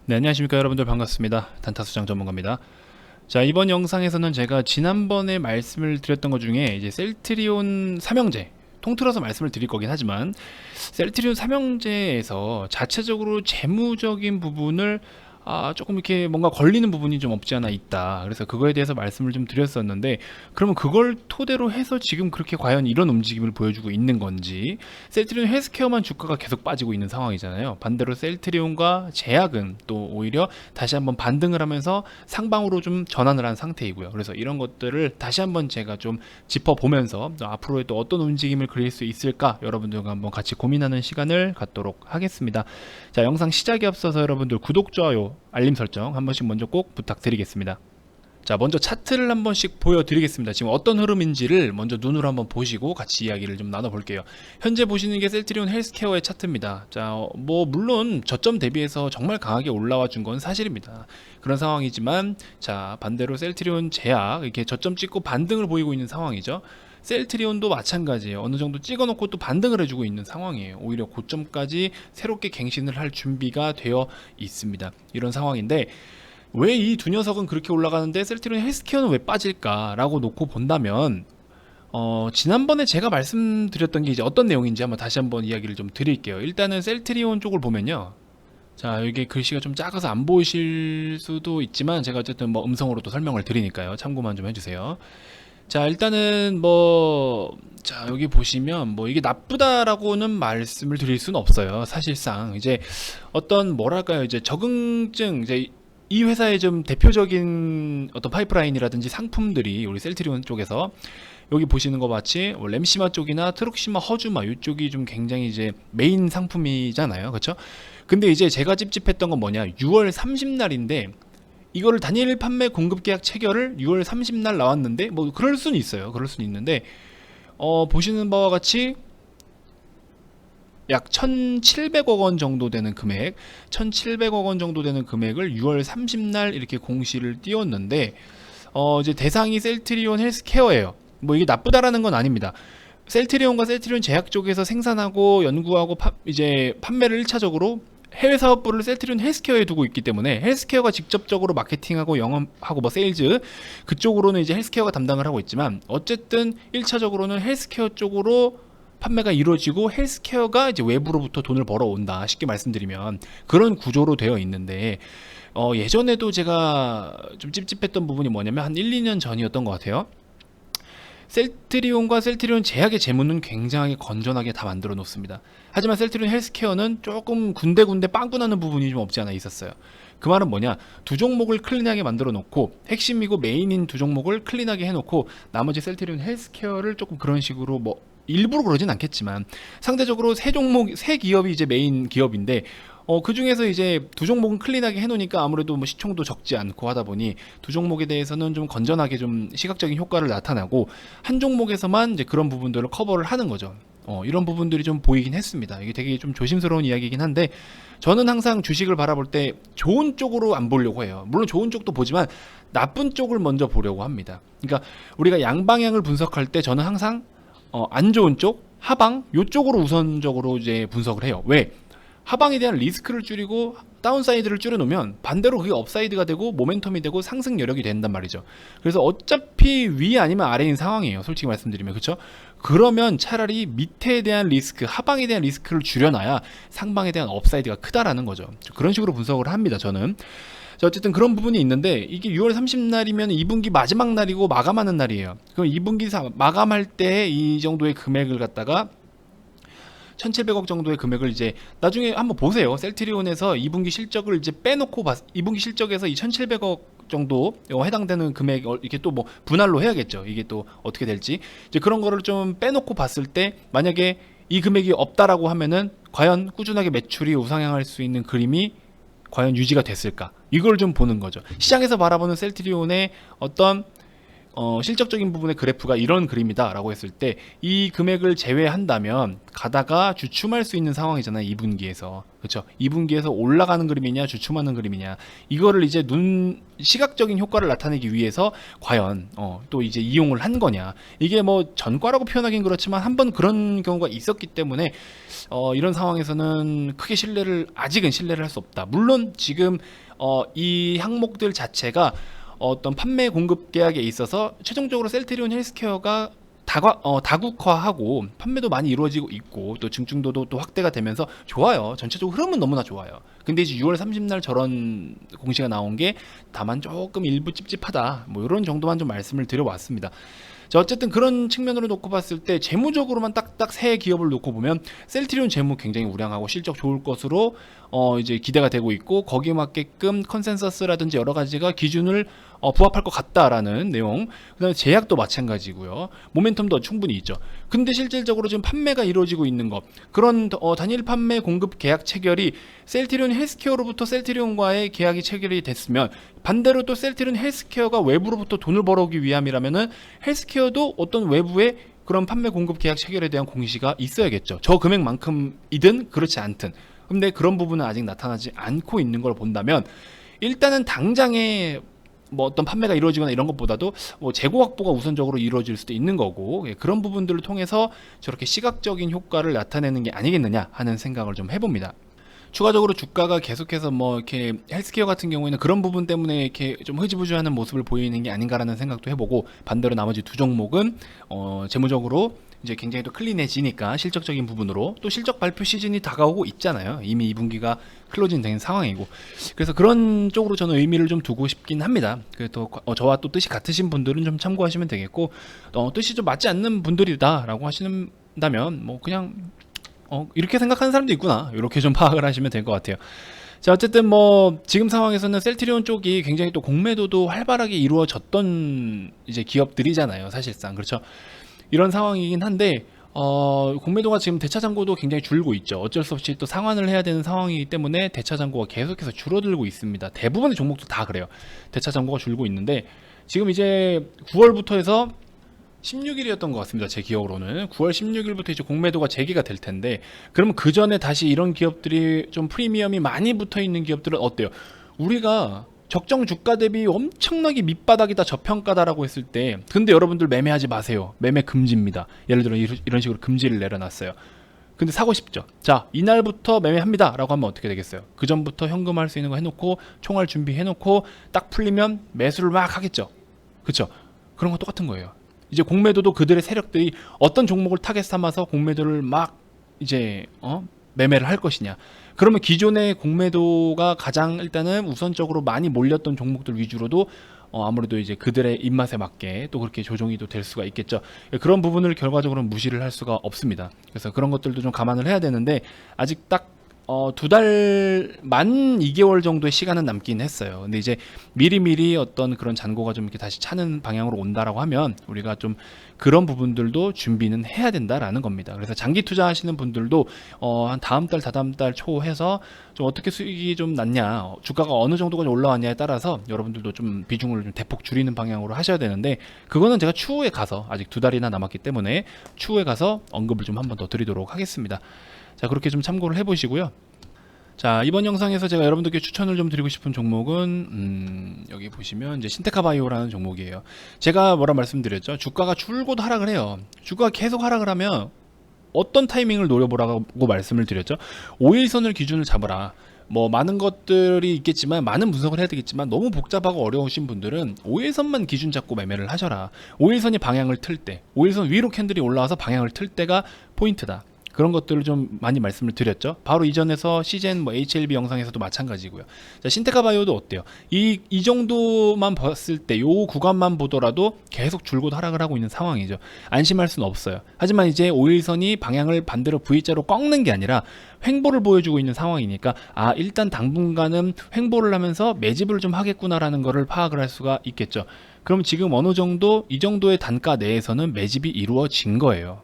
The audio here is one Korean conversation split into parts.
네, 안녕하십니까 여러분들, 반갑습니다. 단타수장 전문가입니다. 자, 이번 영상에서는 제가 지난번에 말씀을 드렸던 것 중에 이제 셀트리온 삼형제, 통틀어서 말씀을 드릴 거긴 하지만 셀트리온 삼형제에서 자체적으로 재무적인 부분을 조금 이렇게 뭔가 걸리는 부분이 좀 없지 않아 있다. 그래서 그거에 대해서 말씀을 좀 드렸었는데, 그러면 그걸 토대로 해서 지금 그렇게 과연 이런 움직임을 보여주고 있는 건지, 셀트리온 헬스케어만 주가가 계속 빠지고 있는 상황이잖아요. 반대로 셀트리온과 제약은 또 오히려 다시 한번 반등을 하면서 상방으로 좀 전환을 한 상태이고요. 그래서 이런 것들을 다시 한번 제가 좀 짚어보면서 앞으로의 또 어떤 움직임을 그릴 수 있을까 여러분들과 한번 같이 고민하는 시간을 갖도록 하겠습니다. 자, 영상 시작에 앞서서 여러분들 구독, 좋아요, 알림 설정 한 번씩 먼저 꼭 부탁드리겠습니다. 자, 먼저 차트를 한 번씩 보여드리겠습니다. 지금 어떤 흐름인지를 먼저 눈으로 한번 보시고 같이 이야기를 좀 나눠볼게요. 현재 보시는 게 셀트리온 헬스케어의 차트입니다. 자, 물론 저점 대비해서 정말 강하게 올라와 준 건 사실입니다. 그런 상황이지만, 자, 반대로 셀트리온 제약 이렇게 저점 찍고 반등을 보이고 있는 상황이죠. 셀트리온도 마찬가지예요. 어느 정도 찍어놓고 또 반등을 해주고 있는 상황이에요. 오히려 고점까지 새롭게 갱신을 할 준비가 되어 있습니다. 이런 상황인데, 왜 이 두 녀석은 그렇게 올라가는데 셀트리온 헬스케어는 왜 빠질까라고 놓고 본다면, 지난번에 제가 말씀드렸던 게 이제 어떤 내용인지 한번 다시 한번 이야기를 좀 드릴게요. 일단은 셀트리온 쪽을 보면요, 자, 이게 글씨가 좀 작아서 안 보이실 수도 있지만 제가 어쨌든 뭐 음성으로 또 설명을 드리니까요, 참고만 좀 해주세요. 자, 일단은 자, 여기 보시면 이게 나쁘다라고는 말씀을 드릴 수는 없어요. 사실상 이제 어떤 뭐랄까요, 이제 적응증, 이제 이 회사의 좀 대표적인 어떤 파이프라인이라든지 상품들이 우리 셀트리온 쪽에서 여기 보시는 것 같이 램시마 쪽이나 트룩시마, 허주마 이쪽이 좀 굉장히 이제 메인 상품이잖아요, 그렇죠? 근데 이제 제가 찝찝했던 건 뭐냐, 6월 30날인데 이거를 단일 판매 공급 계약 체결을 6월 30날 나왔는데, 그럴 수는 있어요. 그럴 수는 있는데, 보시는 바와 같이 약 1,700억 원 정도 되는 금액, 1,700억 원 정도 되는 금액을 6월 30날 이렇게 공시를 띄웠는데, 이제 대상이 셀트리온 헬스케어예요. 이게 나쁘다라는 건 아닙니다. 셀트리온과 셀트리온 제약 쪽에서 생산하고 연구하고 이제 판매를 1차적으로 해외 사업부를 셀트리온 헬스케어에 두고 있기 때문에 헬스케어가 직접적으로 마케팅하고 영업하고 세일즈 그쪽으로는 이제 헬스케어가 담당을 하고 있지만, 어쨌든 1차적으로는 헬스케어 쪽으로 판매가 이루어지고 헬스케어가 이제 외부로부터 돈을 벌어온다, 쉽게 말씀드리면 그런 구조로 되어 있는데, 예전에도 제가 좀 찝찝했던 부분이 뭐냐면 한 1, 2년 전이었던 것 같아요. 셀트리온과 셀트리온 제약의 재무는 굉장히 건전하게 다 만들어 놓습니다. 하지만 셀트리온 헬스케어는 조금 군데군데 빵꾸 나는 부분이 좀 없지 않아 있었어요. 그 말은 뭐냐, 두 종목을 클린하게 만들어 놓고 핵심이고 메인인 두 종목을 클린하게 해놓고 나머지 셀트리온 헬스케어를 조금 그런 식으로 일부러 그러진 않겠지만 상대적으로 세 기업이 이제 메인 기업인데, 그 중에서 이제 두 종목은 클린하게 해놓으니까 아무래도 시총도 적지 않고 하다 보니 두 종목에 대해서는 좀 건전하게 좀 시각적인 효과를 나타나고, 한 종목에서만 이제 그런 부분들을 커버를 하는 거죠. 이런 부분들이 좀 보이긴 했습니다. 이게 되게 좀 조심스러운 이야기이긴 한데, 저는 항상 주식을 바라볼 때 좋은 쪽으로 안 보려고 해요. 물론 좋은 쪽도 보지만 나쁜 쪽을 먼저 보려고 합니다. 그러니까 우리가 양방향을 분석할 때 저는 항상 안 좋은 쪽, 하방 요쪽으로 우선적으로 이제 분석을 해요. 왜? 하방에 대한 리스크를 줄이고 다운사이드를 줄여놓으면 반대로 그게 업사이드가 되고 모멘텀이 되고 상승 여력이 된단 말이죠. 그래서 어차피 위 아니면 아래인 상황이에요, 솔직히 말씀드리면. 그렇죠? 그러면 차라리 밑에 대한 리스크, 하방에 대한 리스크를 줄여놔야 상방에 대한 업사이드가 크다라는 거죠. 그런 식으로 분석을 합니다, 저는. 자, 어쨌든 그런 부분이 있는데, 이게 6월 30날이면 2분기 마지막 날이고 마감하는 날이에요. 그럼 2분기 마감할 때 이 정도의 금액을 갖다가 1,700억 정도의 금액을 이제 나중에 한번 보세요. 셀트리온에서 2분기 실적을 이제 빼놓고 2분기 실적에서 이 1,700억 정도 해당되는 금액 이렇게 또 분할로 해야겠죠. 이게 또 어떻게 될지 이제 그런 거를 좀 빼놓고 봤을 때, 만약에 이 금액이 없다라고 하면은 과연 꾸준하게 매출이 우상향할 수 있는 그림이 과연 유지가 됐을까, 이걸 좀 보는 거죠. 시장에서 바라보는 셀트리온의 어떤 실적적인 부분의 그래프가 이런 그림이다 라고 했을 때, 이 금액을 제외한다면 가다가 주춤할 수 있는 상황이잖아요, 2분기에서. 그렇죠? 2분기에서 올라가는 그림이냐 주춤하는 그림이냐, 이거를 이제 시각적인 효과를 나타내기 위해서 과연 또 이제 이용을 한 거냐, 이게 뭐 전과라고 표현하긴 그렇지만 한번 그런 경우가 있었기 때문에 이런 상황에서는 크게 아직은 신뢰를 할 수 없다. 물론 지금 이 항목들 자체가 어떤 판매 공급 계약에 있어서 최종적으로 셀트리온 헬스케어가 다국화하고 판매도 많이 이루어지고 있고 또 증증도도 또 확대가 되면서 좋아요. 전체적으로 흐름은 너무나 좋아요. 근데 이제 6월 30날 저런 공시가 나온 게 다만 조금 일부 찝찝하다, 뭐 이런 정도만 좀 말씀을 드려왔습니다. 자, 어쨌든 그런 측면으로 놓고 봤을 때 재무적으로만 딱딱 새 기업을 놓고 보면 셀트리온 재무 굉장히 우량하고 실적 좋을 것으로 이제 기대가 되고 있고, 거기에 맞게끔 컨센서스라든지 여러 가지가 기준을 부합할 것 같다라는 내용. 그다음에 제약도 마찬가지고요. 모멘텀도 충분히 있죠. 근데 실질적으로 지금 판매가 이루어지고 있는 것, 그런 단일 판매 공급 계약 체결이 셀트리온 헬스케어로부터 셀트리온과의 계약이 체결이 됐으면, 반대로 또 셀트리온 헬스케어가 외부로부터 돈을 벌어오기 위함이라면은 헬스케어도 어떤 외부의 그런 판매 공급 계약 체결에 대한 공시가 있어야겠죠. 저 금액만큼이든 그렇지 않든. 근데 그런 부분은 아직 나타나지 않고 있는 걸 본다면, 일단은 당장에 뭐 어떤 판매가 이루어지거나 이런 것보다도 뭐 재고 확보가 우선적으로 이루어질 수도 있는 거고, 그런 부분들을 통해서 저렇게 시각적인 효과를 나타내는 게 아니겠느냐 하는 생각을 좀 해봅니다. 추가적으로 주가가 계속해서 뭐 이렇게 헬스케어 같은 경우에는 그런 부분 때문에 이렇게 좀 흐지부지하는 모습을 보이는 게 아닌가라는 생각도 해보고, 반대로 나머지 두 종목은 재무적으로 이제 굉장히 또 클린해지니까 실적적인 부분으로 또 실적 발표 시즌이 다가오고 있잖아요. 이미 2분기가 클로징 된 상황이고, 그래서 그런 쪽으로 저는 의미를 좀 두고 싶긴 합니다. 그래서 저와 또 뜻이 같으신 분들은 좀 참고하시면 되겠고, 뜻이 좀 맞지 않는 분들이다라고 하신다면 뭐 그냥 이렇게 생각하는 사람도 있구나, 이렇게 좀 파악을 하시면 될 것 같아요. 자, 어쨌든 뭐 지금 상황에서는 셀트리온 쪽이 굉장히 또 공매도도 활발하게 이루어졌던 이제 기업들이잖아요, 사실상. 그렇죠? 이런 상황이긴 한데 공매도가 지금 대차 잔고도 굉장히 줄고 있죠. 어쩔 수 없이 또 상환을 해야 되는 상황이기 때문에 대차 잔고가 계속해서 줄어들고 있습니다. 대부분의 종목도 다 그래요. 대차 잔고가 줄고 있는데, 지금 이제 9월부터 해서 16일이었던 것 같습니다. 제 기억으로는 9월 16일부터 이제 공매도가 재개가 될 텐데, 그러면 그 전에 다시 이런 기업들이 좀 프리미엄이 많이 붙어 있는 기업들은 어때요? 우리가 적정 주가 대비 엄청나게 밑바닥이다, 저평가다라고 했을 때, 근데 여러분들 매매하지 마세요. 매매 금지입니다. 예를 들어 이런 식으로 금지를 내려놨어요. 근데 사고 싶죠. 자, 이날부터 매매합니다 라고 하면 어떻게 되겠어요? 그 전부터 현금할 수 있는 거 해놓고 총알 준비해놓고 딱 풀리면 매수를 막 하겠죠. 그쵸? 그런 거 똑같은 거예요. 이제 공매도도 그들의 세력들이 어떤 종목을 타겟 삼아서 공매도를 막 이제 매매를 할 것이냐. 그러면 기존의 공매도가 가장 일단은 우선적으로 많이 몰렸던 종목들 위주로도 아무래도 이제 그들의 입맛에 맞게 또 그렇게 조정이 또 될 수가 있겠죠. 그런 부분을 결과적으로는 무시를 할 수가 없습니다. 그래서 그런 것들도 좀 감안을 해야 되는데, 아직 딱 2달 만 2개월 정도의 시간은 남긴 했어요. 근데 이제 미리미리 어떤 그런 잔고가 좀 이렇게 다시 차는 방향으로 온다라고 하면 우리가 좀 그런 부분들도 준비는 해야 된다라는 겁니다. 그래서 장기 투자하시는 분들도 한 다음 달, 다다음 달 초해서 좀 어떻게 수익이 좀 났냐, 주가가 어느 정도가 올라왔냐에 따라서 여러분들도 좀 비중을 좀 대폭 줄이는 방향으로 하셔야 되는데, 그거는 제가 추후에 가서, 아직 2달이나 남았기 때문에 추후에 가서 언급을 좀 한번 더 드리도록 하겠습니다. 자, 그렇게 좀 참고를 해보시고요. 자, 이번 영상에서 제가 여러분들께 추천을 좀 드리고 싶은 종목은 여기 보시면 이제 신테카바이오라는 종목이에요. 제가 뭐라 말씀드렸죠? 주가가 줄곧 하락을 해요. 주가가 계속 하락을 하면 어떤 타이밍을 노려보라고 말씀을 드렸죠. 5일선을 기준을 잡아라. 뭐 많은 것들이 있겠지만, 많은 분석을 해야 되겠지만, 너무 복잡하고 어려우신 분들은 5일선만 기준 잡고 매매를 하셔라. 5일선이 방향을 틀 때, 5일선 위로 캔들이 올라와서 방향을 틀 때가 포인트다. 그런 것들을 좀 많이 말씀을 드렸죠. 바로 이전에서 시젠 뭐 HLB 영상에서도 마찬가지고요. 자, 신테카바이오도 어때요? 이 정도만 봤을 때, 요 구간만 보더라도 계속 줄곧 하락을 하고 있는 상황이죠. 안심할 수는 없어요. 하지만 이제 5일선이 방향을 반대로 V자로 꺾는 게 아니라 횡보를 보여주고 있는 상황이니까, 일단 당분간은 횡보를 하면서 매집을 좀 하겠구나라는 거를 파악을 할 수가 있겠죠. 그럼 지금 어느 정도 이 정도의 단가 내에서는 매집이 이루어진 거예요.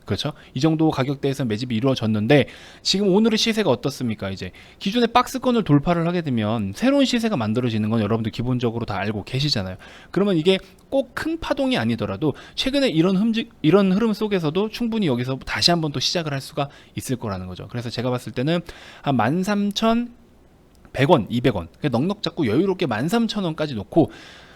그렇죠? 이 정도 가격대에서 매집이 이루어졌는데 지금 오늘의 시세가 어떻습니까? 이제 기존의 박스권을 돌파를 하게 되면 새로운 시세가 만들어지는 건 여러분들 기본적으로 다 알고 계시잖아요. 그러면 이게 꼭 큰 파동이 아니더라도 최근에 이런 흐름 속에서도 충분히 여기서 다시 한번 또 시작을 할 수가 있을 거라는 거죠. 그래서 제가 봤을 때는 한 13,100원, 200원 넉넉 잡고 여유롭게 13,000원까지 놓고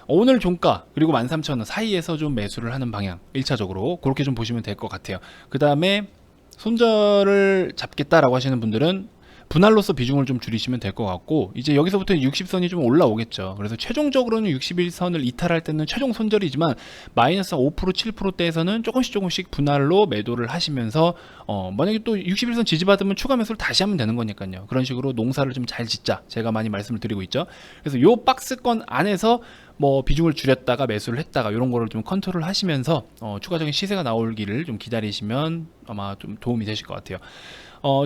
오늘 종가 그리고 13,000원 사이에서 좀 매수를 하는 방향 1차적으로 그렇게 좀 보시면 될 것 같아요. 그 다음에 손절을 잡겠다라고 하시는 분들은 분할로서 비중을 좀 줄이시면 될 것 같고, 이제 여기서부터 60선이 좀 올라오겠죠. 그래서 최종적으로는 61선을 이탈할 때는 최종 손절이지만 마이너스 5% 7%대에서는 조금씩 분할로 매도를 하시면서 만약에 또 61선 지지받으면 추가 매수를 다시 하면 되는 거니까요. 그런 식으로 농사를 좀 잘 짓자 제가 많이 말씀을 드리고 있죠. 그래서 요 박스권 안에서 뭐 비중을 줄였다가 매수를 했다가 이런 거를 좀 컨트롤 하시면서 추가적인 시세가 나오기를 좀 기다리시면 아마 좀 도움이 되실 것 같아요.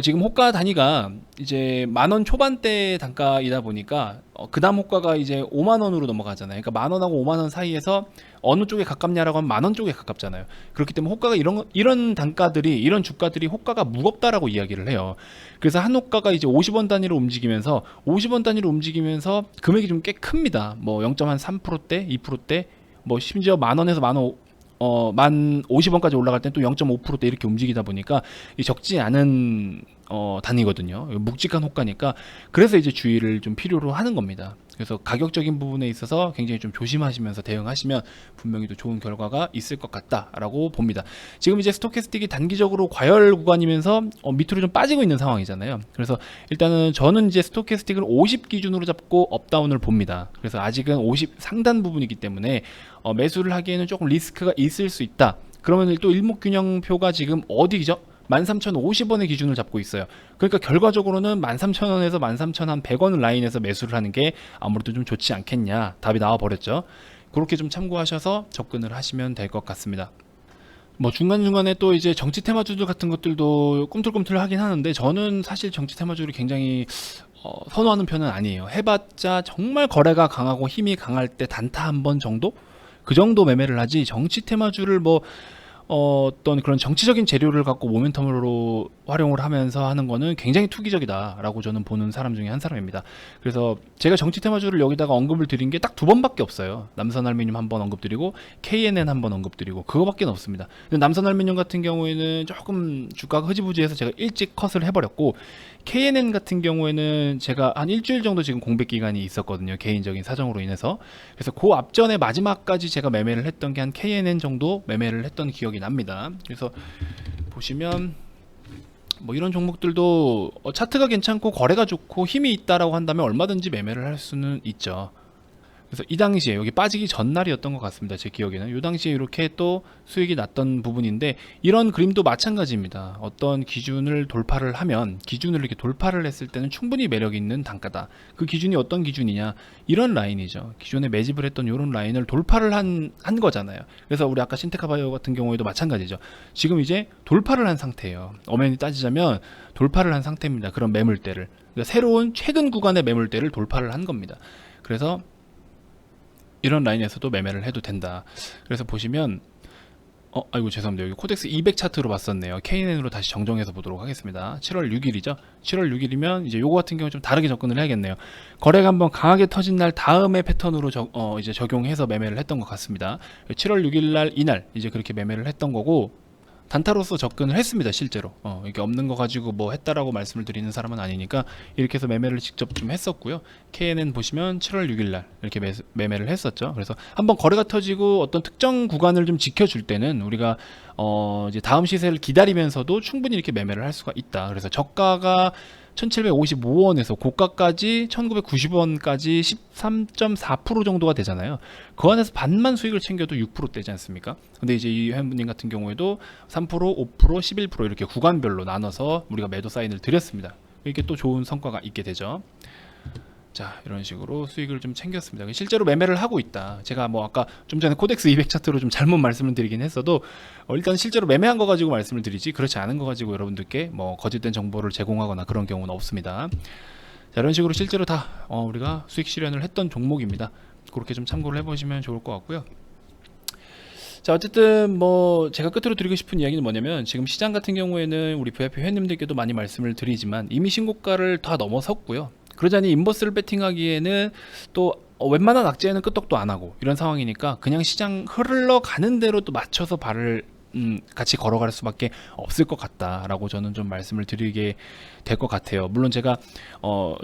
지금 호가 단위가 이제 10,000원 초반대 단가이다 보니까 그 다음 호가가 이제 50,000원으로 넘어가잖아요. 그러니까 10,000원하고 50,000원 사이에서 어느 쪽에 가깝냐라고 하면 10,000원 쪽에 가깝잖아요. 그렇기 때문에 호가가 이런 단가들이, 이런 주가들이 호가가 무겁다라고 이야기를 해요. 그래서 한 호가가 이제 50원 단위로 움직이면서 50원 단위로 움직이면서 금액이 좀 꽤 큽니다. 뭐 0.3%대, 2%대, 뭐 심지어 10,000원에서 50원까지 올라갈 땐 또 0.5%대 이렇게 움직이다 보니까 적지 않은 단위거든요. 묵직한 호가니까 그래서 이제 주의를 좀 필요로 하는 겁니다. 그래서 가격적인 부분에 있어서 굉장히 좀 조심하시면서 대응하시면 분명히 또 좋은 결과가 있을 것 같다라고 봅니다. 지금 이제 스토캐스틱이 단기적으로 과열 구간이면서 밑으로 좀 빠지고 있는 상황이잖아요. 그래서 일단은 저는 이제 스토캐스틱을 50 기준으로 잡고 업다운을 봅니다. 그래서 아직은 50 상단 부분이기 때문에 매수를 하기에는 조금 리스크가 있을 수 있다. 그러면 또 일목균형표가 지금 어디죠? 13,050원의 기준을 잡고 있어요. 그러니까 결과적으로는 13,000원에서 13,100원 라인에서 매수를 하는 게 아무래도 좀 좋지 않겠냐. 답이 나와 버렸죠. 그렇게 좀 참고하셔서 접근을 하시면 될 것 같습니다. 뭐 중간중간에 또 이제 정치 테마주들 같은 것들도 꿈틀꿈틀 하긴 하는데 저는 사실 정치 테마주를 굉장히 선호하는 편은 아니에요. 해봤자 정말 거래가 강하고 힘이 강할 때 단타 한 번 정도? 그 정도 매매를 하지 정치 테마주를 뭐 어떤 그런 정치적인 재료를 갖고 모멘텀으로 활용을 하면서 하는 거는 굉장히 투기적이다라고 저는 보는 사람 중에 한 사람입니다. 그래서 제가 정치 테마주를 여기다가 언급을 드린 게 딱 2번밖에 없어요. 남선알미늄 한번 언급드리고 KNN 한번 언급드리고 그거밖에 없습니다. 근데 남선알미늄 같은 경우에는 조금 주가가 흐지부지해서 제가 일찍 컷을 해버렸고, KNN 같은 경우에는 제가 한 일주일 정도 지금 공백 기간이 있었거든요. 개인적인 사정으로 인해서. 그래서 그 앞전에 마지막까지 제가 매매를 했던 게 한 KNN 정도 매매를 했던 기억이 납니다. 그래서 보시면 뭐 이런 종목들도 차트가 괜찮고 거래가 좋고 힘이 있다라고 한다면 얼마든지 매매를 할 수는 있죠. 그래서 이 당시에 여기 빠지기 전날이었던 것 같습니다. 제 기억에는 이 당시에 이렇게 또 수익이 났던 부분인데, 이런 그림도 마찬가지입니다. 어떤 기준을 돌파를 하면, 기준을 이렇게 돌파를 했을 때는 충분히 매력 있는 단가다. 그 기준이 어떤 기준이냐, 이런 라인이죠. 기존에 매집을 했던 이런 라인을 돌파를 한 거잖아요. 그래서 우리 아까 신테카바이오 같은 경우에도 마찬가지죠. 지금 이제 돌파를 한 상태예요. 엄연히 따지자면 돌파를 한 상태입니다. 그런 매물대를, 그러니까 새로운 최근 구간의 매물대를 돌파를 한 겁니다. 그래서 이런 라인에서도 매매를 해도 된다. 그래서 보시면 아이고 죄송합니다. 여기 코덱스 200 차트로 봤었네요. KNN으로 다시 정정해서 보도록 하겠습니다. 7월 6일이죠. 7월 6일이면 이제 요거 같은 경우 좀 다르게 접근을 해야겠네요. 거래가 한번 강하게 터진 날 다음에 패턴으로 이제 적용해서 매매를 했던 것 같습니다. 7월 6일 날 이날 이제 그렇게 매매를 했던 거고, 단타로서 접근을 했습니다. 실제로 이게 없는 거 가지고 뭐 했다라고 말씀을 드리는 사람은 아니니까 이렇게 해서 매매를 직접 좀 했었고요. KNN 보시면 7월 6일날 이렇게 매매를 했었죠. 그래서 한번 거래가 터지고 어떤 특정 구간을 좀 지켜줄 때는 우리가 이제 다음 시세를 기다리면서도 충분히 이렇게 매매를 할 수가 있다. 그래서 저가가 1755원에서 고가까지 1990원까지 13.4% 정도가 되잖아요. 그 안에서 반만 수익을 챙겨도 6% 되지 않습니까? 근데 이제 이 회원님 같은 경우에도 3%, 5%, 11% 이렇게 구간별로 나눠서 우리가 매도 사인을 드렸습니다. 이렇게 또 좋은 성과가 있게 되죠. 자, 이런 식으로 수익을 좀 챙겼습니다. 실제로 매매를 하고 있다. 제가 뭐 아까 좀 전에 코덱스 200 차트로 좀 잘못 말씀을 드리긴 했어도 일단 실제로 매매한 거 가지고 말씀을 드리지, 그렇지 않은 거 가지고 여러분들께 뭐 거짓된 정보를 제공하거나 그런 경우는 없습니다. 자, 이런 식으로 실제로 다 우리가 수익 실현을 했던 종목입니다. 그렇게 좀 참고를 해보시면 좋을 것 같고요. 자, 어쨌든 뭐 제가 끝으로 드리고 싶은 이야기는 뭐냐면, 지금 시장 같은 경우에는 우리 VIP 회원님들께도 많이 말씀을 드리지만 이미 신고가를 다 넘어섰고요. 그러자니 인버스를 배팅하기에는 또 웬만한 악재는 끄떡도 안 하고 이런 상황이니까 그냥 시장 흘러가는 대로 또 맞춰서 발을 같이 걸어갈 수밖에 없을 것 같다라고 저는 좀 말씀을 드리게 될 것 같아요. 물론 제가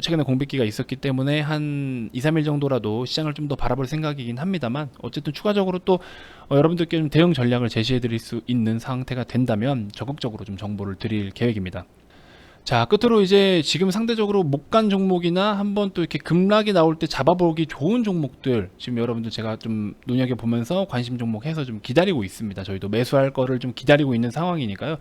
최근에 공백기가 있었기 때문에 한 2, 3일 정도라도 시장을 좀 더 바라볼 생각이긴 합니다만, 어쨌든 추가적으로 또 여러분들께 좀 대응 전략을 제시해 드릴 수 있는 상태가 된다면 적극적으로 좀 정보를 드릴 계획입니다. 자, 끝으로 이제 지금 상대적으로 못 간 종목이나 한번 또 이렇게 급락이 나올 때 잡아보기 좋은 종목들, 지금 여러분들 제가 좀 눈여겨보면서 관심 종목 해서 좀 기다리고 있습니다. 저희도 매수할 거를 좀 기다리고 있는 상황이니까요.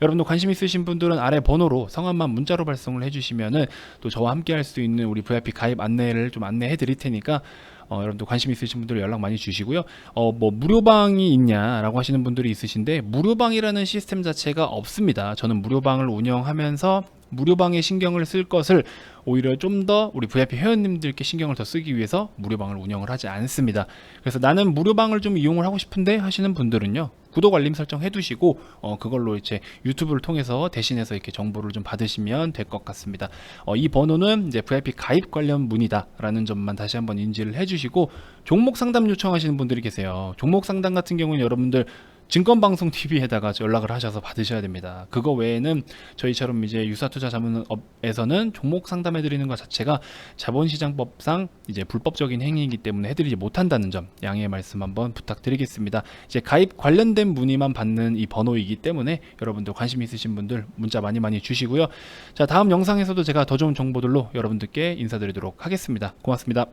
여러분들 관심 있으신 분들은 아래 번호로 성함만 문자로 발송을 해주시면은 또 저와 함께 할 수 있는 우리 VIP 가입 안내를 좀 안내해 드릴 테니까 여러분들 관심 있으신 분들 연락 많이 주시고요. 뭐 무료방이 있냐라고 하시는 분들이 있으신데, 무료방이라는 시스템 자체가 없습니다. 저는 무료방을 운영하면서 무료방에 신경을 쓸 것을 오히려 좀 더 우리 VIP 회원님들께 신경을 더 쓰기 위해서 무료방을 운영을 하지 않습니다. 그래서 나는 무료방을 좀 이용을 하고 싶은데 하시는 분들은요, 구독 알림 설정 해두시고 그걸로 이제 유튜브를 통해서 대신해서 이렇게 정보를 좀 받으시면 될 것 같습니다. 이 번호는 이제 VIP 가입 관련 문의다라는 점만 다시 한번 인지를 해주시고, 종목 상담 요청하시는 분들이 계세요. 종목 상담 같은 경우는 여러분들 증권방송 TV에다가 연락을 하셔서 받으셔야 됩니다. 그거 외에는 저희처럼 이제 유사투자 자문업에서는 종목 상담해 드리는 것 자체가 자본시장법상 이제 불법적인 행위이기 때문에 해드리지 못한다는 점 양해의 말씀 한번 부탁드리겠습니다. 이제 가입 관련된 문의만 받는 이 번호이기 때문에 여러분들 관심 있으신 분들 문자 많이 많이 주시고요. 자, 다음 영상에서도 제가 더 좋은 정보들로 여러분들께 인사드리도록 하겠습니다. 고맙습니다.